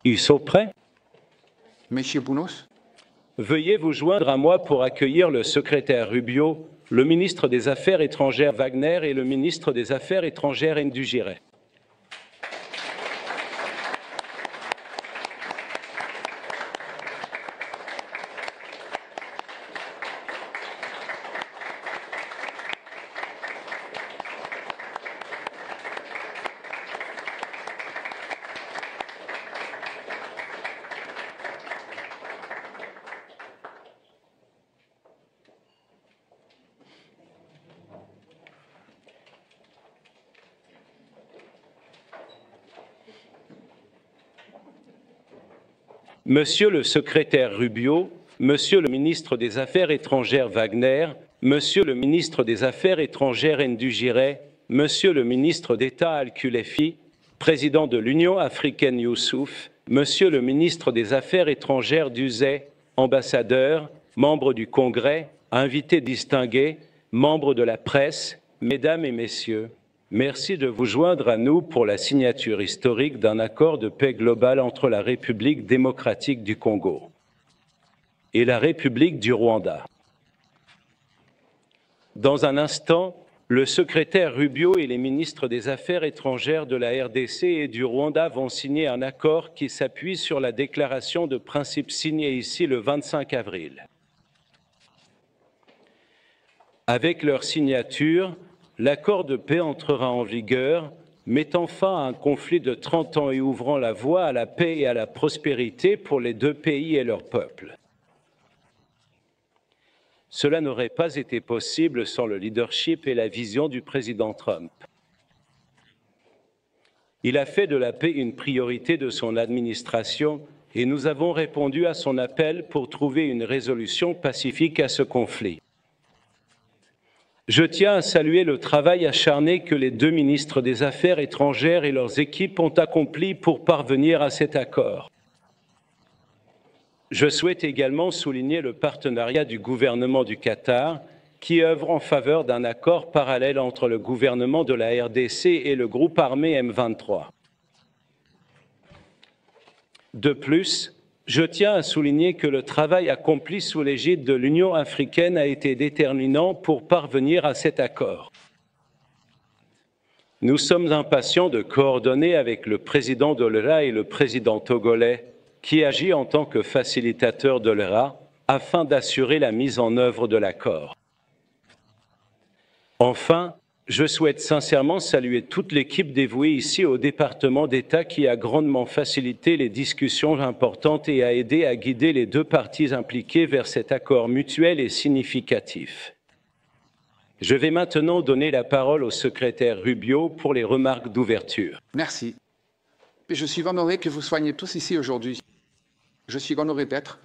Ils sont prêts? Monsieur Bounos, Veuillez vous joindre à moi pour accueillir le secrétaire Rubio, le ministre des Affaires étrangères Wagner et le ministre des Affaires étrangères Ndujire. Monsieur le secrétaire Rubio, Monsieur le ministre des Affaires étrangères Wagner, Monsieur le ministre des Affaires étrangères Ndujire, Monsieur le ministre d'État Al-Kulefi, président de l'Union africaine Youssouf, Monsieur le ministre des Affaires étrangères Duzé, ambassadeur, membres du Congrès, invités distingués, membres de la presse, Mesdames et Messieurs, merci de vous joindre à nous pour la signature historique d'un accord de paix global entre la République démocratique du Congo et la République du Rwanda. Dans un instant, le secrétaire Rubio et les ministres des Affaires étrangères de la RDC et du Rwanda vont signer un accord qui s'appuie sur la déclaration de principe signée ici le 25 avril. Avec leur signature, l'accord de paix entrera en vigueur, mettant fin à un conflit de 30 ans et ouvrant la voie à la paix et à la prospérité pour les deux pays et leurs peuples. Cela n'aurait pas été possible sans le leadership et la vision du président Trump. Il a fait de la paix une priorité de son administration et nous avons répondu à son appel pour trouver une résolution pacifique à ce conflit. Je tiens à saluer le travail acharné que les deux ministres des Affaires étrangères et leurs équipes ont accompli pour parvenir à cet accord. Je souhaite également souligner le partenariat du gouvernement du Qatar qui œuvre en faveur d'un accord parallèle entre le gouvernement de la RDC et le groupe armé M23. De plus, je tiens à souligner que le travail accompli sous l'égide de l'Union africaine a été déterminant pour parvenir à cet accord. Nous sommes impatients de coordonner avec le président de l'ERA et le président togolais, qui agit en tant que facilitateur de l'ERA, afin d'assurer la mise en œuvre de l'accord. Enfin, je souhaite sincèrement saluer toute l'équipe dévouée ici au département d'État qui a grandement facilité les discussions importantes et a aidé à guider les deux parties impliquées vers cet accord mutuel et significatif. Je vais maintenant donner la parole au secrétaire Rubio pour les remarques d'ouverture. merci. Je suis honoré que vous soyez tous ici aujourd'hui. Je suis honoré d'être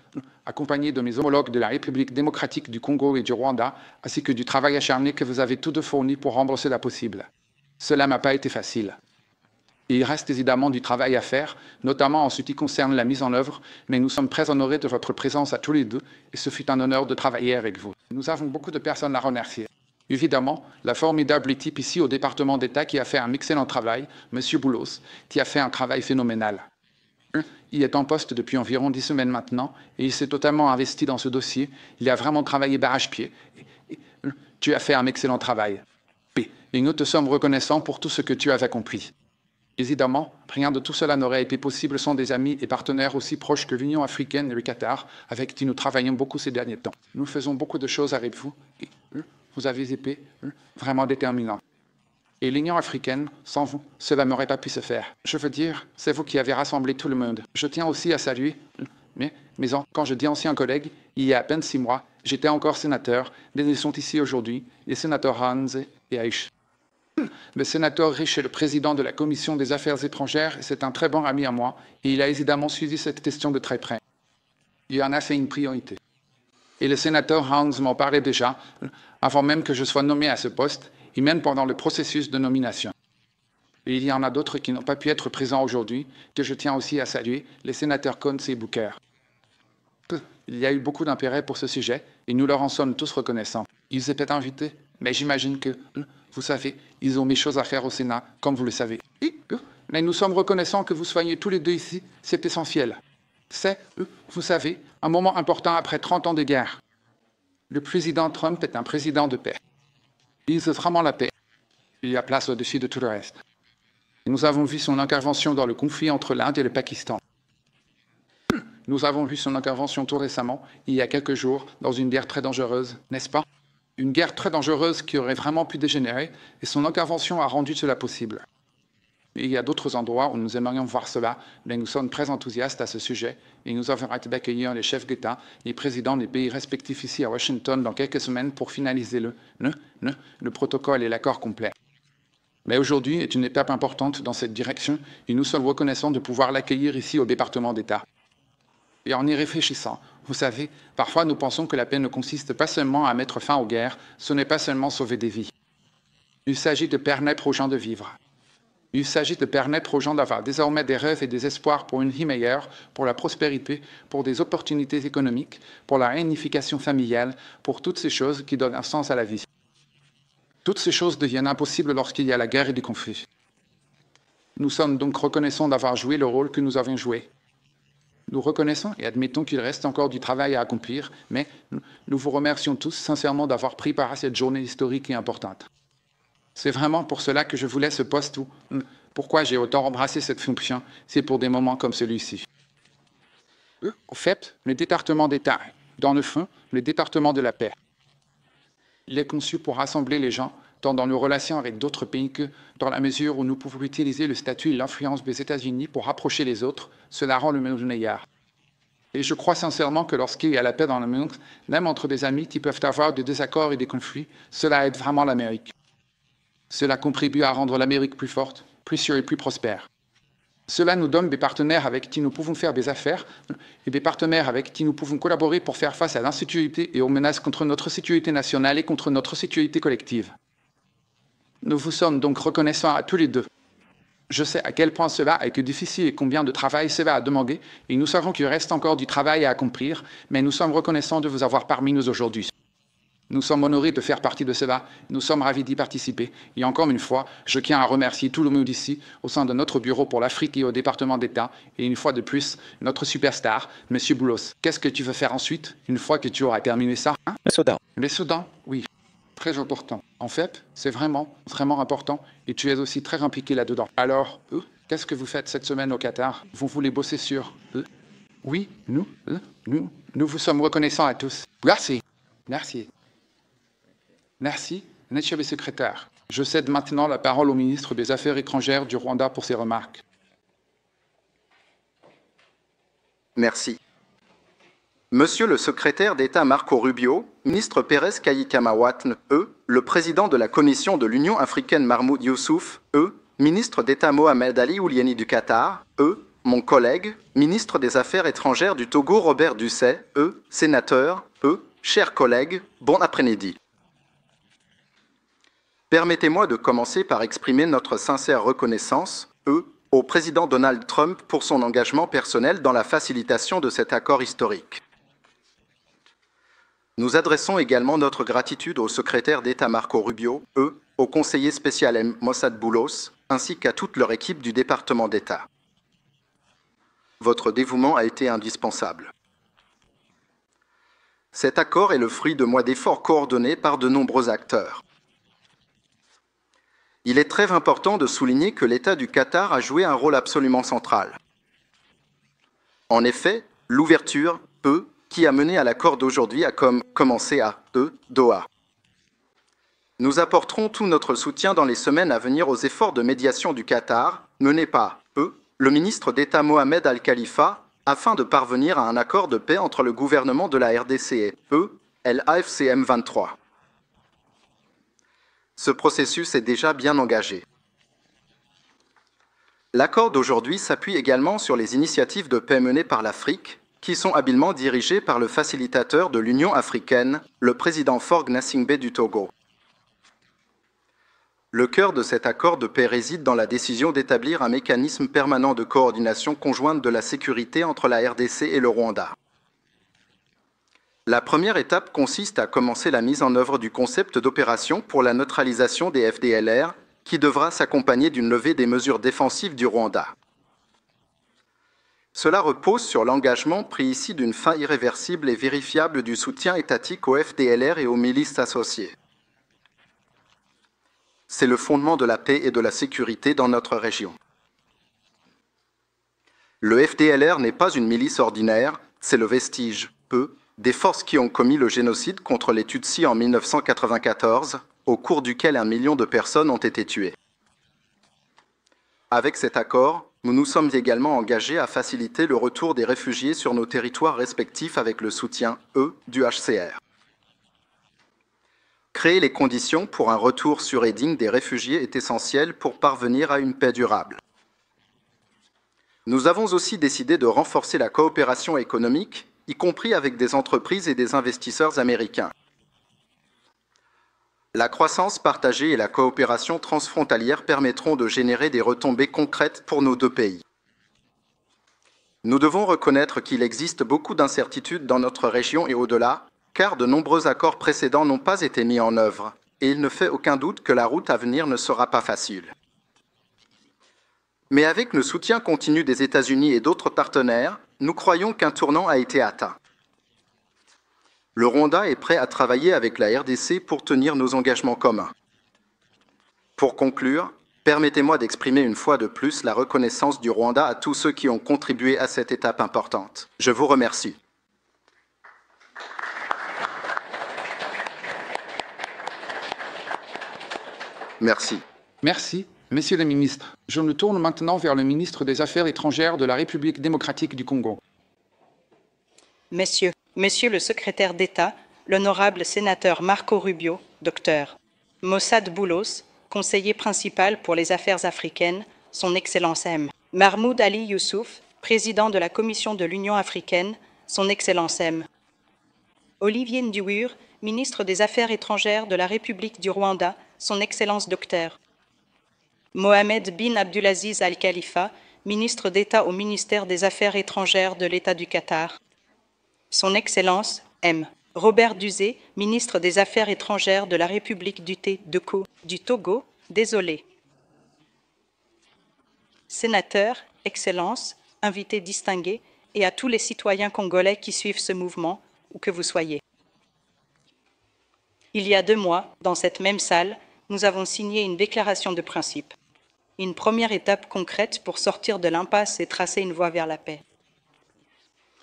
accompagné de mes homologues de la République démocratique du Congo et du Rwanda, ainsi que du travail acharné que vous avez tous deux fourni pour rendre cela possible. Cela n'a pas été facile. Il reste évidemment du travail à faire, notamment en ce qui concerne la mise en œuvre, mais nous sommes très honorés de votre présence à tous les deux, et ce fut un honneur de travailler avec vous. Nous avons beaucoup de personnes à remercier. Évidemment, la formidable équipe ici au département d'État qui a fait un excellent travail, M. Boulos, qui a fait un travail phénoménal. Il est en poste depuis environ 10 semaines maintenant et il s'est totalement investi dans ce dossier. Il a vraiment travaillé d'arrache-pied. Tu as fait un excellent travail. Et nous te sommes reconnaissants pour tout ce que tu as accompli. Évidemment, rien de tout cela n'aurait été possible sans des amis et partenaires aussi proches que l'Union africaine et le Qatar, avec qui nous travaillons beaucoup ces derniers temps. Nous faisons beaucoup de choses avec vous. Et vous avez été vraiment déterminants. Et l'Union africaine, sans vous, cela n'aurait pas pu se faire. Je veux dire, c'est vous qui avez rassemblé tout le monde. Je tiens aussi à saluer, mais quand je dis ancien collègue, il y a à peine 6 mois, j'étais encore sénateur, mais ils sont ici aujourd'hui, les sénateurs Hans et Aish. Le sénateur Rich est le président de la Commission des Affaires étrangères et c'est un très bon ami à moi, et il a évidemment suivi cette question de très près. Il en a fait une priorité. Et le sénateur Hans m'en parlait déjà, avant même que je sois nommé à ce poste, et même pendant le processus de nomination. Et il y en a d'autres qui n'ont pas pu être présents aujourd'hui, que je tiens aussi à saluer, les sénateurs Cohn et Booker. Il y a eu beaucoup d'intérêt pour ce sujet, et nous leur en sommes tous reconnaissants. Ils étaient invités, mais j'imagine que, vous savez, ils ont mis choses à faire au Sénat, comme vous le savez. Mais nous sommes reconnaissants que vous soyez tous les deux ici, c'est essentiel. C'est, vous savez, un moment important après 30 ans de guerre. Le président Trump est un président de paix. Il veut vraiment la paix. Il y a place au-dessus de tout le reste. Nous avons vu son intervention dans le conflit entre l'Inde et le Pakistan. Nous avons vu son intervention tout récemment, il y a quelques jours, dans une guerre très dangereuse, n'est-ce pas? Une guerre très dangereuse qui aurait vraiment pu dégénérer, et son intervention a rendu cela possible. Et il y a d'autres endroits où nous aimerions voir cela, mais nous sommes très enthousiastes à ce sujet, et nous avons hâte d'accueillir les chefs d'État, les présidents des pays respectifs ici à Washington dans quelques semaines pour finaliser le protocole et l'accord complet. Mais aujourd'hui est une étape importante dans cette direction, et nous sommes reconnaissants de pouvoir l'accueillir ici au département d'État. Et en y réfléchissant, vous savez, parfois nous pensons que la paix ne consiste pas seulement à mettre fin aux guerres, ce n'est pas seulement sauver des vies. Il s'agit de permettre aux gens de vivre. Il s'agit de permettre aux gens d'avoir désormais des rêves et des espoirs pour une vie meilleure, pour la prospérité, pour des opportunités économiques, pour la réunification familiale, pour toutes ces choses qui donnent un sens à la vie. Toutes ces choses deviennent impossibles lorsqu'il y a la guerre et des conflits. Nous sommes donc reconnaissants d'avoir joué le rôle que nous avons joué. Nous reconnaissons et admettons qu'il reste encore du travail à accomplir, mais nous vous remercions tous sincèrement d'avoir pris part à cette journée historique et importante. C'est vraiment pour cela que je voulais ce poste où, pourquoi j'ai autant embrassé cette fonction, c'est pour des moments comme celui-ci. Au fait, le département d'État, dans le fond, le département de la paix. Il est conçu pour rassembler les gens, tant dans nos relations avec d'autres pays que dans la mesure où nous pouvons utiliser le statut et l'influence des États-Unis pour rapprocher les autres, cela rend le monde meilleur. Et je crois sincèrement que lorsqu'il y a la paix dans le monde, même entre des amis qui peuvent avoir des désaccords et des conflits, cela aide vraiment l'Amérique. Cela contribue à rendre l'Amérique plus forte, plus sûre et plus prospère. Cela nous donne des partenaires avec qui nous pouvons faire des affaires et des partenaires avec qui nous pouvons collaborer pour faire face à l'insécurité et aux menaces contre notre sécurité nationale et contre notre sécurité collective. Nous vous sommes donc reconnaissants à tous les deux. Je sais à quel point cela a été difficile et combien de travail cela a demandé, et nous savons qu'il reste encore du travail à accomplir, mais nous sommes reconnaissants de vous avoir parmi nous aujourd'hui. Nous sommes honorés de faire partie de cela, nous sommes ravis d'y participer. Et encore une fois, je tiens à remercier tout le monde ici, au sein de notre bureau pour l'Afrique et au département d'État, et une fois de plus, notre superstar, M. Boulos. Qu'est-ce que tu veux faire ensuite, une fois que tu auras terminé ça, hein? Le Soudan. Les Soudans, oui. Très important. En fait, c'est vraiment, vraiment important, et tu es aussi très impliqué là-dedans. Alors, qu'est-ce que vous faites cette semaine au Qatar? Vous voulez bosser sur Oui, nous vous sommes reconnaissants à tous. Merci. Merci. Merci, monsieur le secrétaire. Je cède maintenant la parole au ministre des Affaires étrangères du Rwanda pour ses remarques. Merci. Monsieur le secrétaire d'État Marco Rubio, ministre Pérez Kayikamawatne, le président de la Commission de l'Union africaine Mahmoud Youssouf, ministre d'État Mohamed Ali Ouliani du Qatar, mon collègue, ministre des Affaires étrangères du Togo Robert Ducet, sénateur, chers collègues, bon après-midi. Permettez-moi de commencer par exprimer notre sincère reconnaissance, au président Donald Trump pour son engagement personnel dans la facilitation de cet accord historique. Nous adressons également notre gratitude au secrétaire d'État Marco Rubio, au conseiller spécial M. Mossad Boulos, ainsi qu'à toute leur équipe du département d'État. Votre dévouement a été indispensable. Cet accord est le fruit de mois d'efforts coordonnés par de nombreux acteurs. Il est très important de souligner que l'État du Qatar a joué un rôle absolument central. En effet, l'ouverture, qui a mené à l'accord d'aujourd'hui a commencé à Doha. Nous apporterons tout notre soutien dans les semaines à venir aux efforts de médiation du Qatar, menés par le ministre d'État Mohamed Al-Khalifa, afin de parvenir à un accord de paix entre le gouvernement de la RDC et l'AFCM 23. Ce processus est déjà bien engagé. L'accord d'aujourd'hui s'appuie également sur les initiatives de paix menées par l'Afrique, qui sont habilement dirigées par le facilitateur de l'Union africaine, le président Faure Gnassingbé du Togo. Le cœur de cet accord de paix réside dans la décision d'établir un mécanisme permanent de coordination conjointe de la sécurité entre la RDC et le Rwanda. La première étape consiste à commencer la mise en œuvre du concept d'opération pour la neutralisation des FDLR, qui devra s'accompagner d'une levée des mesures défensives du Rwanda. Cela repose sur l'engagement pris ici d'une fin irréversible et vérifiable du soutien étatique au FDLR et aux milices associées. C'est le fondement de la paix et de la sécurité dans notre région. Le FDLR n'est pas une milice ordinaire, c'est le vestige, des forces qui ont commis le génocide contre les Tutsis en 1994, au cours duquel 1 million de personnes ont été tuées. Avec cet accord, nous nous sommes également engagés à faciliter le retour des réfugiés sur nos territoires respectifs avec le soutien, du HCR. Créer les conditions pour un retour sûr et digne des réfugiés est essentiel pour parvenir à une paix durable. Nous avons aussi décidé de renforcer la coopération économique, y compris avec des entreprises et des investisseurs américains. La croissance partagée et la coopération transfrontalière permettront de générer des retombées concrètes pour nos deux pays. Nous devons reconnaître qu'il existe beaucoup d'incertitudes dans notre région et au-delà, car de nombreux accords précédents n'ont pas été mis en œuvre, et il ne fait aucun doute que la route à venir ne sera pas facile. Mais avec le soutien continu des États-Unis et d'autres partenaires, nous croyons qu'un tournant a été atteint. Le Rwanda est prêt à travailler avec la RDC pour tenir nos engagements communs. Pour conclure, permettez-moi d'exprimer une fois de plus la reconnaissance du Rwanda à tous ceux qui ont contribué à cette étape importante. Je vous remercie. Merci. Merci. Messieurs les ministres, je me tourne maintenant vers le ministre des Affaires étrangères de la République démocratique du Congo. Messieurs le secrétaire d'État, l'honorable sénateur Marco Rubio, docteur, Mossad Boulos, conseiller principal pour les affaires africaines, son Excellence M. Mahmoud Ali Youssouf, président de la Commission de l'Union africaine, son Excellence M. Olivier Nduwur, ministre des Affaires étrangères de la République du Rwanda, son Excellence docteur. Mohamed bin Abdulaziz Al Khalifa, ministre d'État au ministère des Affaires étrangères de l'État du Qatar. Son Excellence M. Robert Duzé, ministre des Affaires étrangères de la République du Togo, désolé. Sénateurs, Excellences, invités distingués et à tous les citoyens congolais qui suivent ce mouvement, où que vous soyez. Il y a 2 mois, dans cette même salle, nous avons signé une déclaration de principe, une première étape concrète pour sortir de l'impasse et tracer une voie vers la paix.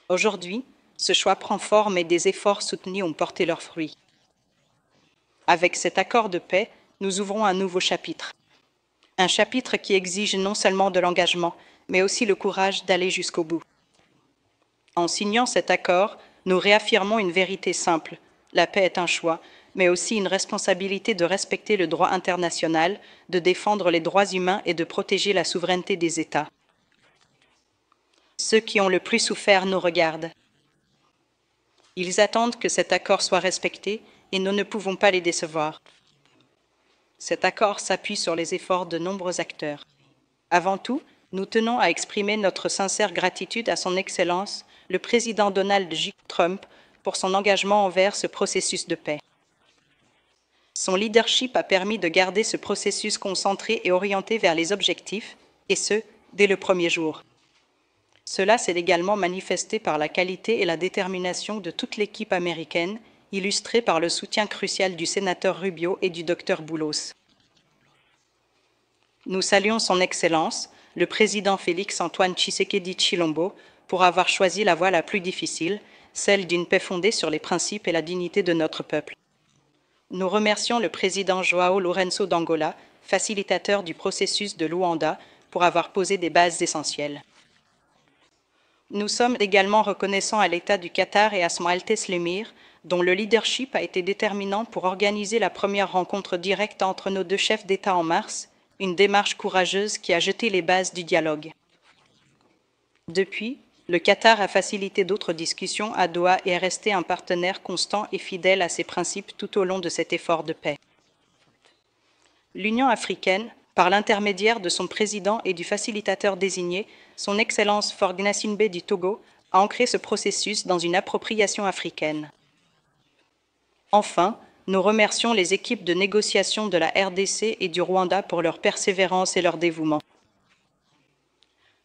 Aujourd'hui, ce choix prend forme et des efforts soutenus ont porté leurs fruits. Avec cet accord de paix, nous ouvrons un nouveau chapitre. Un chapitre qui exige non seulement de l'engagement, mais aussi le courage d'aller jusqu'au bout. En signant cet accord, nous réaffirmons une vérité simple. La paix est un choix, mais aussi une responsabilité de respecter le droit international, de défendre les droits humains et de protéger la souveraineté des États. Ceux qui ont le plus souffert nous regardent. Ils attendent que cet accord soit respecté et nous ne pouvons pas les décevoir. Cet accord s'appuie sur les efforts de nombreux acteurs. Avant tout, nous tenons à exprimer notre sincère gratitude à son Excellence, le président Donald J. Trump, pour son engagement envers ce processus de paix. Son leadership a permis de garder ce processus concentré et orienté vers les objectifs, et ce, dès le premier jour. Cela s'est également manifesté par la qualité et la détermination de toute l'équipe américaine, illustrée par le soutien crucial du sénateur Rubio et du docteur Boulos. Nous saluons son Excellence, le président Félix-Antoine Tshisekedi Tshilombo, pour avoir choisi la voie la plus difficile, celle d'une paix fondée sur les principes et la dignité de notre peuple. Nous remercions le président João Lourenço d'Angola, facilitateur du processus de Luanda, pour avoir posé des bases essentielles. Nous sommes également reconnaissants à l'État du Qatar et à Son Altesse l'Émir, dont le leadership a été déterminant pour organiser la première rencontre directe entre nos 2 chefs d'État en mars, une démarche courageuse qui a jeté les bases du dialogue. Depuis, le Qatar a facilité d'autres discussions à Doha et est resté un partenaire constant et fidèle à ses principes tout au long de cet effort de paix. L'Union africaine, par l'intermédiaire de son président et du facilitateur désigné, son Excellence Faure Gnassingbé du Togo, a ancré ce processus dans une appropriation africaine. Enfin, Nous remercions les équipes de négociation de la RDC et du Rwanda pour leur persévérance et leur dévouement.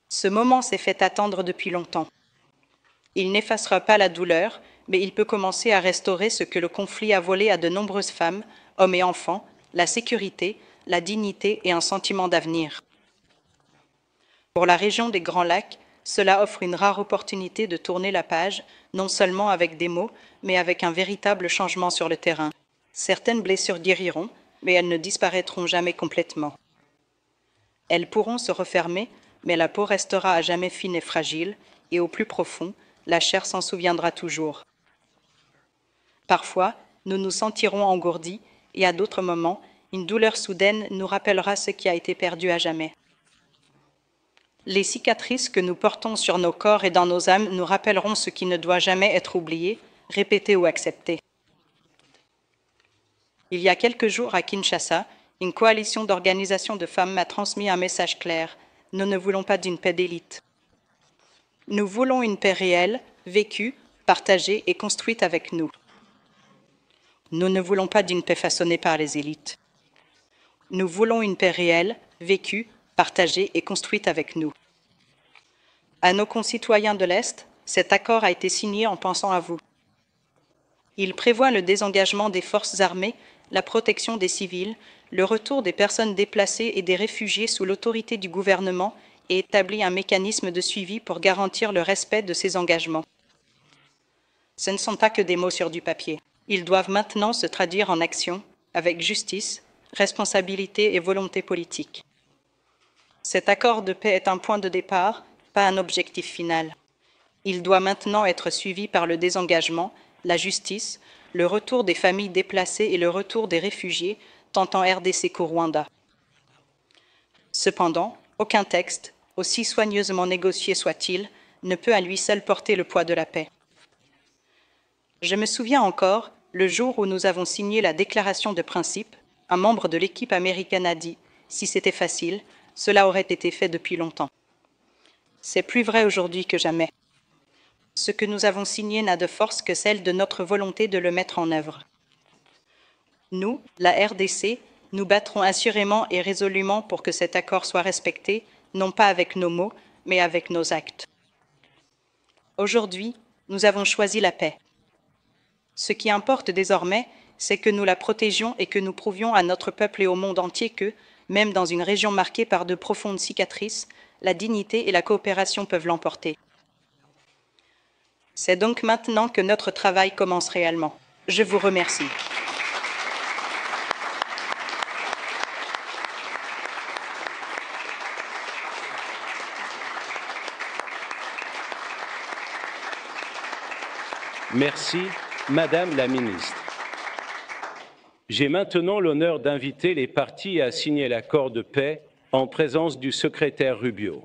Ce moment s'est fait attendre depuis longtemps. Il n'effacera pas la douleur, mais il peut commencer à restaurer ce que le conflit a volé à de nombreuses femmes, hommes et enfants, la sécurité, la dignité et un sentiment d'avenir. Pour la région des Grands Lacs, cela offre une rare opportunité de tourner la page, non seulement avec des mots, mais avec un véritable changement sur le terrain. Certaines blessures guériront, mais elles ne disparaîtront jamais complètement. Elles pourront se refermer, mais la peau restera à jamais fine et fragile, et au plus profond, la chair s'en souviendra toujours. Parfois, nous nous sentirons engourdis, et à d'autres moments, une douleur soudaine nous rappellera ce qui a été perdu à jamais. Les cicatrices que nous portons sur nos corps et dans nos âmes nous rappelleront ce qui ne doit jamais être oublié, répété ou accepté. Il y a quelques jours à Kinshasa, une coalition d'organisations de femmes m'a transmis un message clair. Nous ne voulons pas d'une paix d'élite. Nous voulons une paix réelle, vécue, partagée et construite avec nous. Nous ne voulons pas d'une paix façonnée par les élites. Nous voulons une paix réelle, vécue, partagée et construite avec nous. À nos concitoyens de l'Est, cet accord a été signé en pensant à vous. Il prévoit le désengagement des forces armées, la protection des civils, le retour des personnes déplacées et des réfugiés sous l'autorité du gouvernement et établit un mécanisme de suivi pour garantir le respect de ces engagements. Ce ne sont pas que des mots sur du papier. Ils doivent maintenant se traduire en action, avec justice, responsabilité et volonté politique. Cet accord de paix est un point de départ, pas un objectif final. Il doit maintenant être suivi par le désengagement, la justice, le retour des familles déplacées et le retour des réfugiés, tant en RDC qu'au Rwanda. Cependant, aucun texte, aussi soigneusement négocié soit-il, ne peut à lui seul porter le poids de la paix. Je me souviens encore, le jour où nous avons signé la déclaration de principe, un membre de l'équipe américaine a dit « Si c'était facile, cela aurait été fait depuis longtemps ». C'est plus vrai aujourd'hui que jamais. Ce que nous avons signé n'a de force que celle de notre volonté de le mettre en œuvre. Nous, la RDC, nous battrons assurément et résolument pour que cet accord soit respecté, non pas avec nos mots, mais avec nos actes. Aujourd'hui, nous avons choisi la paix. Ce qui importe désormais, c'est que nous la protégions et que nous prouvions à notre peuple et au monde entier que, même dans une région marquée par de profondes cicatrices, la dignité et la coopération peuvent l'emporter. C'est donc maintenant que notre travail commence réellement. Je vous remercie. Merci, Madame la Ministre. J'ai maintenant l'honneur d'inviter les parties à signer l'accord de paix en présence du secrétaire Rubio.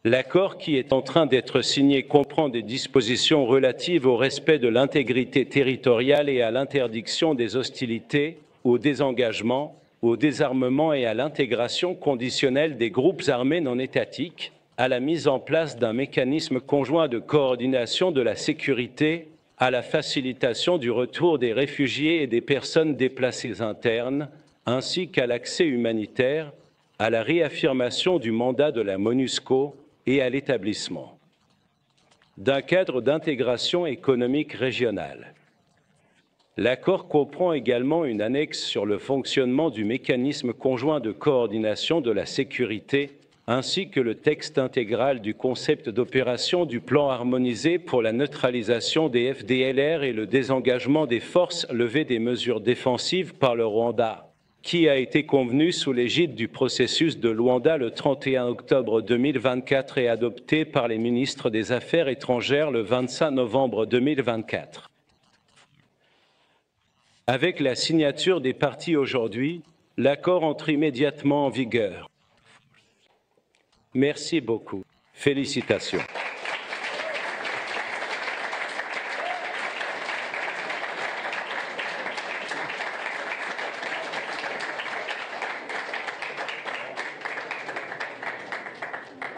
L'accord qui est en train d'être signé comprend des dispositions relatives au respect de l'intégrité territoriale et à l'interdiction des hostilités, au désengagement, au désarmement et à l'intégration conditionnelle des groupes armés non étatiques, à la mise en place d'un mécanisme conjoint de coordination de la sécurité, à la facilitation du retour des réfugiés et des personnes déplacées internes, ainsi qu'à l'accès humanitaire, à la réaffirmation du mandat de la MONUSCO et à l'établissement d'un cadre d'intégration économique régionale. L'accord comprend également une annexe sur le fonctionnement du mécanisme conjoint de coordination de la sécurité, ainsi que le texte intégral du concept d'opération du plan harmonisé pour la neutralisation des FDLR et le désengagement des forces levées des mesures défensives par le Rwanda, qui a été convenu sous l'égide du processus de Luanda le 31 octobre 2024 et adopté par les ministres des Affaires étrangères le 25 novembre 2024. Avec la signature des parties aujourd'hui, l'accord entre immédiatement en vigueur. Merci beaucoup. Félicitations.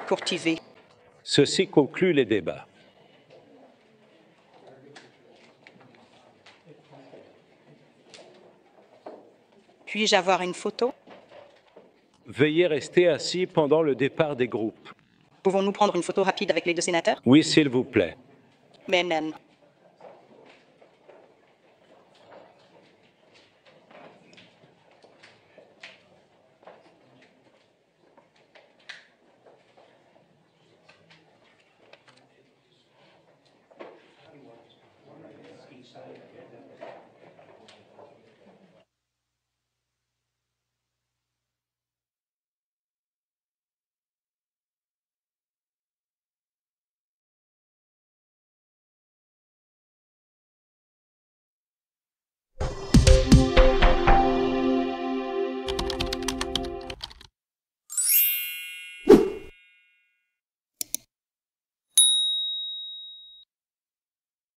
Courtivé. Ceci conclut les débats. Puis-je avoir une photo? Veuillez rester assis pendant le départ des groupes. Pouvons-nous prendre une photo rapide avec les deux sénateurs? Oui, s'il vous plaît. Mennen.